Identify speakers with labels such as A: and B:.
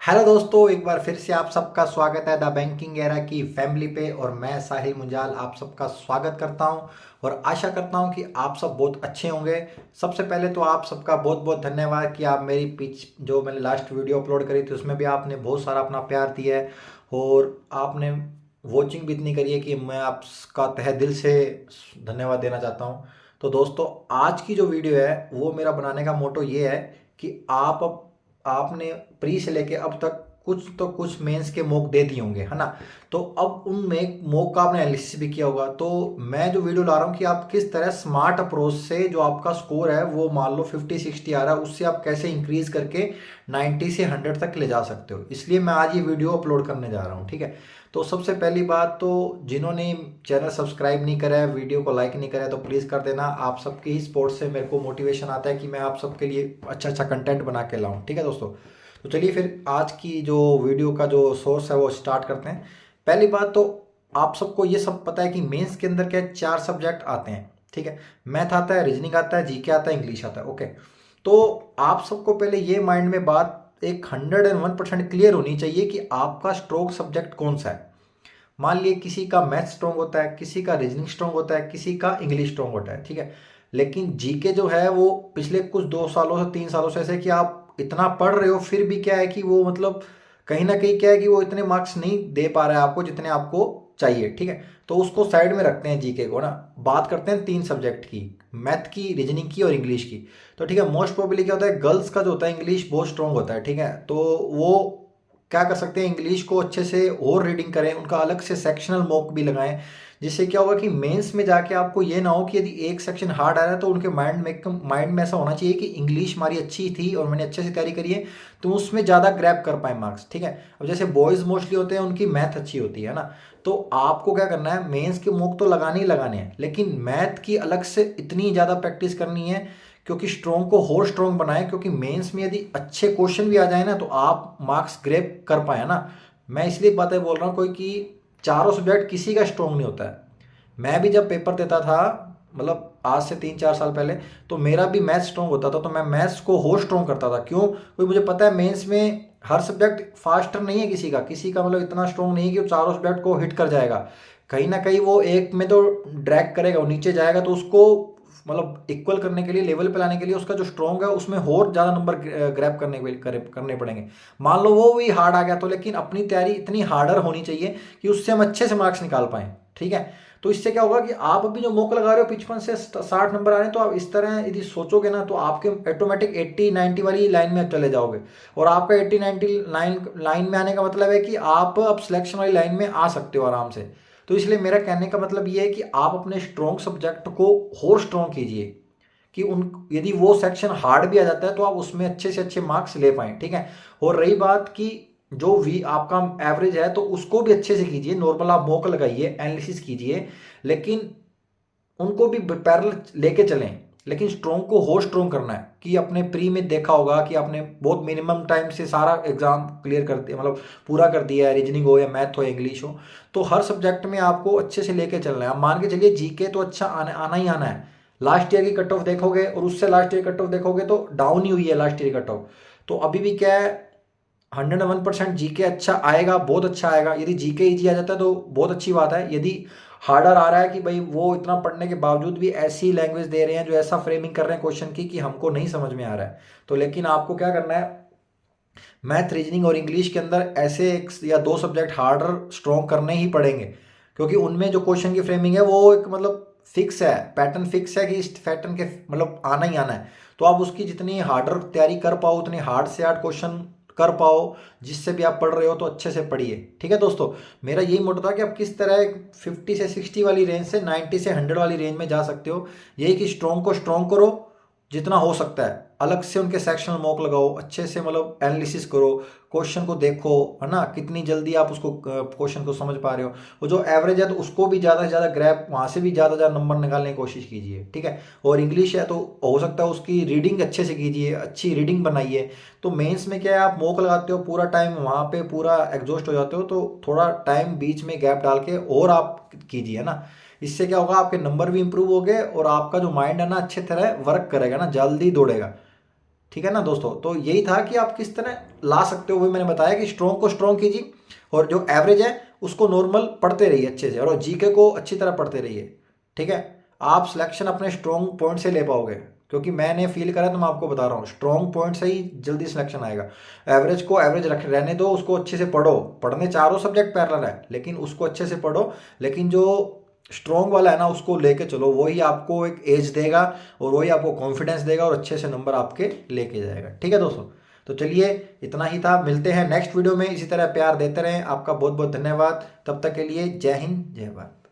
A: Hello दोस्तों, एक बार फिर से आप सबका स्वागत है द बैंकिंग एरा की फैमिली पे। और मैं साहिल मुंजाल आप सबका स्वागत करता हूं और आशा करता हूं कि आप सब बहुत अच्छे होंगे। सबसे पहले तो आप सबका बहुत बहुत धन्यवाद कि आप मेरी पिच जो मैंने लास्ट वीडियो अपलोड करी थी उसमें भी आपने बहुत सारा अपना प्यार दिया है और आपने वॉचिंग भी इतनी करी है कि मैं आपका तहे दिल से धन्यवाद देना चाहता हूं। तो दोस्तों, आज की जो वीडियो है वो मेरा बनाने का मोटो ये है कि आपने प्री से लेके अब तक कुछ मेंस के मॉक दे दिए होंगे, है ना। तो अब उन में मॉक का आपने एनालिसिस भी किया होगा। तो मैं जो वीडियो ला रहा हूँ कि आप किस तरह स्मार्ट अप्रोच से जो आपका स्कोर है वो मान लो 50-60 आ रहा है, उससे आप कैसे इंक्रीज करके 90 से 100 तक ले जा सकते हो। इसलिए मैं आज ये वीडियो अपलोड करने जा रहा हूँ, ठीक है। तो सबसे पहली बात तो जिन्होंने चैनल सब्सक्राइब नहीं करा है, वीडियो को लाइक नहीं करा है, तो प्लीज़ कर देना। आप सबकी ही सपोर्ट से मेरे को मोटिवेशन आता है कि मैं आप सबके लिए अच्छा अच्छा कंटेंट बना के लाऊं, ठीक है दोस्तों। तो चलिए फिर आज की जो वीडियो का जो सोर्स है वो स्टार्ट करते हैं। पहली बात तो आप सबको ये सब पता है कि मेंस के अंदर क्या है, 4 सब्जेक्ट आते हैं, ठीक है। मैथ आता है, रीजनिंग आता है, जीके आता है, इंग्लिश आता है, ओके। तो आप सबको पहले ये माइंड में बात एक 101% क्लियर होनी चाहिए कि आपका स्ट्रोंग सब्जेक्ट कौन सा है। मान लिए किसी का मैथ स्ट्रांग होता है, किसी का रीजनिंग स्ट्रांग होता है, किसी का इंग्लिश स्ट्रांग होता है, ठीक है। लेकिन जीके जो है वो पिछले कुछ 2 सालों से 3 सालों से ऐसे कि आप इतना पढ़ रहे हो फिर भी क्या है कि वो मतलब कहीं ना कहीं क्या है कि वो इतने मार्क्स नहीं दे पा रहा है आपको जितने आपको चाहिए, ठीक है। तो उसको साइड में रखते हैं जीके को ना। बात करते हैं 3 सब्जेक्ट की, मैथ की, रीजनिंग की और इंग्लिश की। तो ठीक है, मोस्ट प्रोबेबली क्या होता है, गर्ल्स का जो होता है इंग्लिश बहुत स्ट्रांग होता है, ठीक है। तो वो क्या कर सकते हैं, इंग्लिश को अच्छे से और रीडिंग करें, उनका अलग से सेक्शनल मॉक भी लगाएं। जिससे क्या होगा कि मेंस में जाके आपको ये ना हो कि यदि एक सेक्शन हार्ड आ रहा है तो उनके माइंड में ऐसा होना चाहिए कि इंग्लिश हमारी अच्छी थी और मैंने अच्छे से तैयारी करी है, तो उसमें ज़्यादा ग्रैब कर पाए मार्क्स, ठीक है। अब जैसे बॉयज़ मोस्टली होते हैं उनकी मैथ अच्छी होती है ना। तो आपको क्या करना है, मेंस के मॉक तो लगाने ही लगाने हैं, लेकिन मैथ की अलग से इतनी ज़्यादा प्रैक्टिस करनी है क्योंकि स्ट्रॉन्ग को और स्ट्रॉन्ग बनाए। क्योंकि मेंस में यदि अच्छे क्वेश्चन भी आ जाए ना तो आप मार्क्स ग्रेप कर पाए ना। मैं इसलिए बातें बोल रहा हूँ कोई कि चारों सब्जेक्ट किसी का स्ट्रॉन्ग नहीं होता है। मैं भी जब पेपर देता था, मतलब आज से 3-4 साल पहले, तो मेरा भी मैथ्स स्ट्रॉन्ग होता था, तो मैं मैथ्स को और स्ट्रॉन्ग करता था। क्यों? क्योंकि मुझे पता है मेंस में हर सब्जेक्ट फास्टर नहीं है, किसी का मतलब इतना स्ट्रॉन्ग नहीं है कि वो चारों सब्जेक्ट को हिट कर जाएगा। कहीं ना कहीं वो एक में तो ड्रैग करेगा, वो नीचे जाएगा, तो उसको मतलब इक्वल करने के लिए, लेवल पे लाने के लिए उसका जो स्ट्रॉन्ग है उसमें और ज़्यादा नंबर ग्रैब करने पड़ेंगे। मान लो वो भी हार्ड आ गया तो, लेकिन अपनी तैयारी इतनी हार्डर होनी चाहिए कि उससे हम अच्छे से मार्क्स निकाल पाएँ, ठीक है। तो इससे क्या होगा कि आप अभी जो मौका लगा रहे हो 55 से 60 नंबर आ रहे हैं, तो आप इस तरह यदि सोचोगे ना तो आपके ऑटोमेटिक 80-90 वाली लाइन में चले जाओगे। और आपका 80-90 लाइन में आने का मतलब है कि आप अब सिलेक्शन वाली लाइन में आ सकते हो आराम से। तो इसलिए मेरा कहने का मतलब ये है कि आप अपने स्ट्रॉन्ग सब्जेक्ट को और स्ट्रॉन्ग कीजिए कि उन यदि वो सेक्शन हार्ड भी आ जाता है तो आप उसमें अच्छे से अच्छे मार्क्स ले पाएँ, ठीक है। और रही बात कि जो वी आपका एवरेज है तो उसको भी अच्छे से कीजिए, नॉर्मल आप मॉक लगाइए, एनालिसिस कीजिए, लेकिन उनको भी पैरेलल लेके चलें। लेकिन स्ट्रॉन्ग को हो स्ट्रॉन्ग करना है कि अपने प्री में देखा होगा कि आपने बहुत मिनिमम टाइम से सारा एग्जाम क्लियर कर दिया, मतलब पूरा कर दिया है, रीजनिंग हो या मैथ हो या इंग्लिश हो। तो हर सब्जेक्ट में आपको अच्छे से लेके चलना है। आप मान के चलिए जीके तो अच्छा आना ही आना है। लास्ट ईयर की कट ऑफ देखोगे और उससे लास्ट ईयर कट ऑफ देखोगे तो डाउन ही हुई है लास्ट ईयर कट ऑफ। तो अभी भी क्या है, 101% जीके अच्छा आएगा, बहुत अच्छा आएगा। यदि जीके इजी आ जाता है तो बहुत अच्छी बात है। यदि हार्डर आ रहा है कि भाई वो इतना पढ़ने के बावजूद भी ऐसी लैंग्वेज दे रहे हैं, जो ऐसा फ्रेमिंग कर रहे हैं क्वेश्चन की कि हमको नहीं समझ में आ रहा है, तो लेकिन आपको क्या करना है, मैथ, रीजनिंग और इंग्लिश के अंदर ऐसे 1 या 2 सब्जेक्ट हार्डर स्ट्रॉन्ग करने ही पड़ेंगे। क्योंकि उनमें जो क्वेश्चन की फ्रेमिंग है वो एक मतलब फिक्स है, पैटर्न फिक्स है कि इस पैटर्न के मतलब आना ही आना है। तो आप उसकी जितनी हार्डर तैयारी कर पाओ उतनी हार्ड से हार्ड क्वेश्चन कर पाओ, जिससे भी आप पढ़ रहे हो तो अच्छे से पढ़िए, ठीक है दोस्तों। मेरा यही मोटो था कि आप किस तरह 50 से 60 वाली रेंज से 90 से 100 वाली रेंज में जा सकते हो। यही कि स्ट्रॉन्ग को स्ट्रॉन्ग करो जितना हो सकता है, अलग से उनके सेक्शनल मॉक लगाओ, अच्छे से मतलब एनालिसिस करो, क्वेश्चन को देखो, है ना, कितनी जल्दी आप उसको क्वेश्चन को समझ पा रहे हो। वो जो एवरेज है तो उसको भी ज़्यादा से ज़्यादा ग्रैप, वहाँ से भी ज़्यादा ज़्यादा नंबर निकालने की कोशिश कीजिए, ठीक है। और इंग्लिश है तो हो सकता है उसकी रीडिंग अच्छे से कीजिए, अच्छी रीडिंग बनाइए। तो मेंस में क्या है, आप मॉक लगाते हो पूरा टाइम वहाँ पे पूरा एग्जॉस्ट हो जाते हो, तो थोड़ा टाइम बीच में गैप डाल के और आप कीजिए ना। इससे क्या होगा, आपके नंबर भी इंप्रूव हो गए और आपका जो माइंड है ना अच्छे तरह वर्क करेगा ना, जल्दी दौड़ेगा। ठीक है ना दोस्तों। तो यही था कि आप किस तरह ला सकते हो, वही मैंने बताया कि स्ट्रॉन्ग को स्ट्रॉन्ग कीजिए और जो एवरेज है उसको नॉर्मल पढ़ते रहिए अच्छे से, और जीके को अच्छी तरह पढ़ते रहिए। ठीक है, आप सिलेक्शन अपने स्ट्रॉन्ग पॉइंट से ले पाओगे, क्योंकि मैंने फील करा तो मैं आपको बता रहा हूँ, स्ट्रॉन्ग पॉइंट से ही जल्दी सिलेक्शन आएगा। एवरेज को एवरेज रख रहने दो, उसको अच्छे से पढ़ो, पढ़ने चारों सब्जेक्ट पैरेलल है लेकिन उसको अच्छे से पढ़ो। लेकिन जो स्ट्रॉन्ग वाला है ना उसको लेके चलो, वही आपको एक एज देगा और वही आपको कॉन्फिडेंस देगा और अच्छे से नंबर आपके लेके जाएगा। ठीक है दोस्तों, तो चलिए इतना ही था, मिलते हैं नेक्स्ट वीडियो में। इसी तरह प्यार देते रहें। आपका बहुत बहुत धन्यवाद, तब तक के लिए जय हिंद जय भारत।